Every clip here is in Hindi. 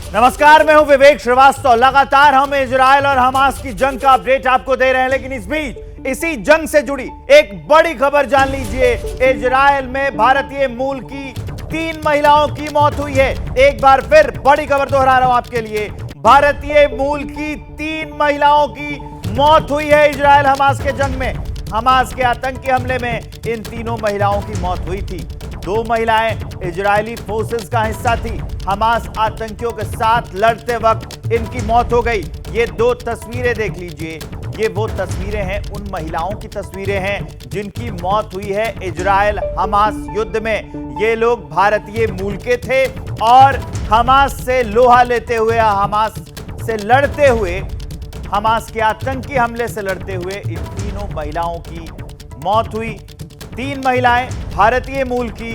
नमस्कार, मैं हूं विवेक श्रीवास्तव। लगातार हम इजराइल और हमास की जंग का अपडेट आपको दे रहे हैं, लेकिन इस बीच इसी जंग से जुड़ी एक बड़ी खबर जान लीजिए। इजराइल में भारतीय मूल की 3 महिलाओं की मौत हुई है। एक बार फिर बड़ी खबर दोहरा रहा हूं आपके लिए, भारतीय मूल की 3 महिलाओं की मौत हुई है इजराइल हमास के जंग में। हमास के आतंकी हमले में इन तीनों महिलाओं की मौत हुई थी। 2 महिलाएं इजरायली फोर्सेस का हिस्सा थी। हमास आतंकियों के साथ लड़ते वक्त इनकी मौत हो गई। ये 2 तस्वीरें देख लीजिए, ये वो तस्वीरें हैं, उन महिलाओं की तस्वीरें हैं जिनकी मौत हुई है इजरायल हमास युद्ध में। ये लोग भारतीय मूल के थे और हमास से लोहा लेते हुए, हमास से लड़ते हुए, हमास के आतंकी हमले से लड़ते हुए इन तीनों महिलाओं की मौत हुई। 3 महिलाएं भारतीय मूल की,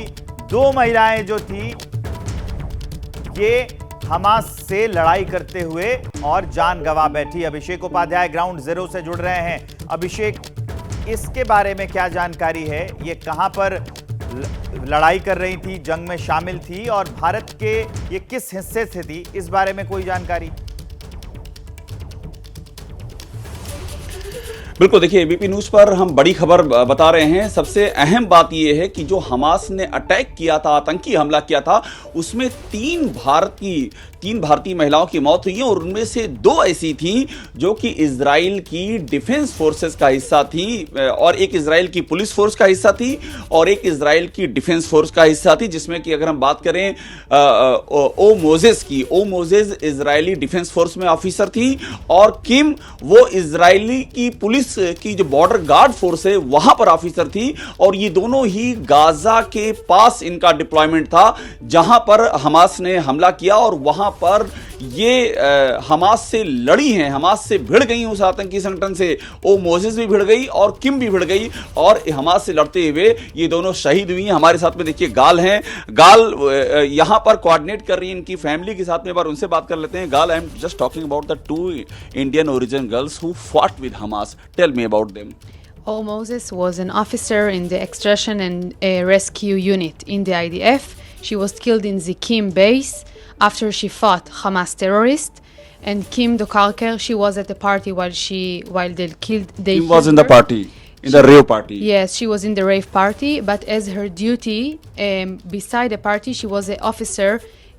2 महिलाएं जो थी ये हमास से लड़ाई करते हुए और जान गंवा बैठी। अभिषेक उपाध्याय ग्राउंड जीरो से जुड़ रहे हैं। अभिषेक, इसके बारे में क्या जानकारी है? ये कहां पर लड़ाई कर रही थी, जंग में शामिल थी और भारत के ये किस हिस्से से थी, इस बारे में कोई जानकारी? बिल्कुल, देखिए एबीपी न्यूज पर हम बड़ी खबर बता रहे हैं। सबसे अहम बात यह है कि जो हमास ने अटैक किया था, आतंकी हमला किया था, उसमें 3 भारतीय महिलाओं की मौत हुई है और उनमें से 2 ऐसी थी जो कि इजराइल की डिफेंस फोर्सेस का हिस्सा थी और एक इजराइल की पुलिस फोर्स का हिस्सा थी और एक इजराइल की डिफेंस फोर्स का हिस्सा थी, जिसमें कि अगर हम बात करें ओ मोजेस की, ओ मोजेस इजरायली डिफेंस फोर्स में ऑफिसर थी और किम वो इजरायली की पुलिस की जो बॉर्डर गार्ड फोर्स है वहां पर ऑफिसर थी। और ये दोनों ही गाजा के पास इनका डिप्लॉयमेंट था जहां पर हमास ने हमला किया और वहां पर ये हमास से लड़ी हैं, हमास से भिड़ गई उस आतंकी संगठन से। ओ मोजेस भी भिड़ गई और किम भी भिड़ गई और हमास से लड़ते हुए ये दोनों शहीद हुई हैं। हमारे साथ में देखिए गाल हैं, गाल यहां पर कोऑर्डिनेट कर रही है इनकी फैमिली के साथ में। एक बार उनसे बात कर लेते हैं। गाल, I am just talking about the 2 Indian origin girls who fought with Hamas. Tell me about them. O Moses was an officer in the extraction and rescue unit in the IDF. She was killed in the Kim base after she fought Hamas terrorists. And Kim Dokalker, she was at the party while they killed. Kim was in the party, in the rave party. Yes, she was in the rave party. But as her duty, beside the party, she was an officer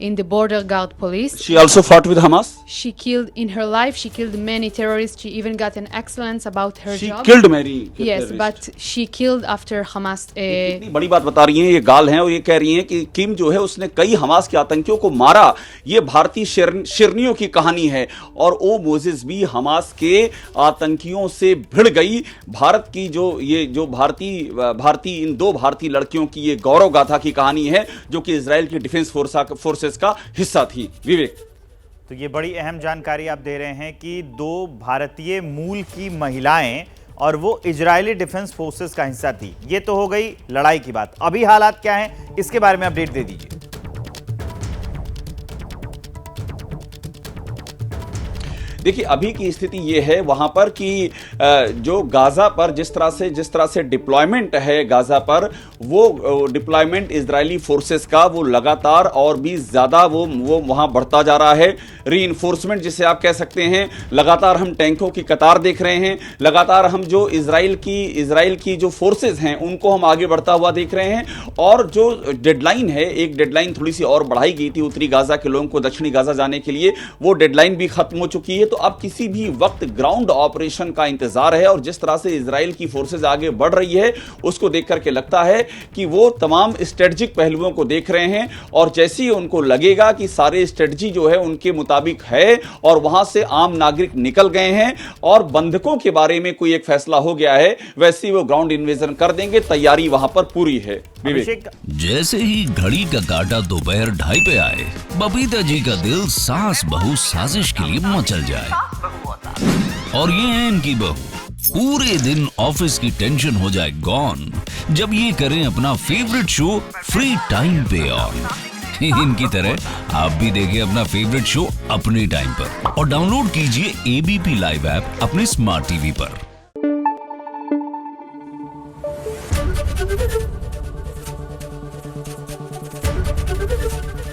in the border guard police. She also fought with Hamas? She killed, in her life, she killed many terrorists. She even got an excellence about her She job. killed many Yes, terrorists. but she killed after Hamas. इतनी बड़ी बात बता रही हैं ये गाल हैं और ये कह रही हैं कि किम जो है उसने कई हमास के आतंकियों को मारा। ये भारतीय शेरनियों की कहानी है और ओ मोजेस भी हमास के आतंकियों से भिड़ गई। भारत की जो भारतीय इन 2 भारतीय लड़कियों की ये गौरव गाथा की कहानी है जो कि इजराइल की डिफेंस फोर्सेस का हिस्सा थी। विवेक, तो ये बड़ी अहम जानकारी आप दे रहे हैं कि 2 भारतीय मूल की महिलाएं और वो इजरायली डिफेंस फोर्सेस का हिस्सा थी। ये तो हो गई लड़ाई की बात। अभी हालात क्या हैं, इसके बारे में अपडेट दे दीजिए। देखिए अभी की स्थिति ये है वहां पर कि जो गाजा पर जिस तरह से डिप्लॉयमेंट है गाजा पर, वो डिप्लॉयमेंट इजरायली फोर्सेस का वो लगातार और भी ज्यादा वो वहां बढ़ता जा रहा है। रीइंफोर्समेंट जिसे आप कह सकते हैं, लगातार हम टैंकों की कतार देख रहे हैं, लगातार हम जो इजराइल की जो फोर्सेस हैं उनको हम आगे बढ़ता हुआ देख रहे हैं। और जो डेडलाइन है, एक डेडलाइन थोड़ी सी और बढ़ाई गई थी उत्तरी गाजा के लोगों को दक्षिणी गाजा जाने के लिए, वो डेडलाइन भी खत्म हो चुकी है। तो अब किसी भी वक्त ग्राउंड ऑपरेशन का इंतजार है और जिस तरह से इजराइल की फोर्सेस आगे बढ़ रही है उसको देख करके लगता है कि वो तमाम स्ट्रेटेजिक पहलुओं को देख रहे हैं और जैसे ही उनको लगेगा कि सारे स्ट्रेटजी जो है उनके मुताबिक है और वहां से आम नागरिक निकल गए हैं और बंधकों के बारे में कोई एक फैसला हो गया है, वैसे ही वो ग्राउंड इन्वेजन कर देंगे। तैयारी वहां पर पूरी है। विवेक, जैसे ही घड़ी का काटा दोपहर 2:30 पे आए, बबीता जी का दिल सास बहू साजिश के लिए मचल जाए। और ये है इनकी बहू, पूरे दिन ऑफिस की टेंशन हो जाए गॉन जब ये करें अपना फेवरेट शो फ्री टाइम पे ऑन। इनकी तरह आप भी देखिए अपना फेवरेट शो अपने टाइम पर और डाउनलोड कीजिए एबीपी लाइव ऐप अपने स्मार्ट टीवी पर।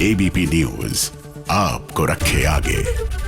एबीपी न्यूज आपको रखे आगे।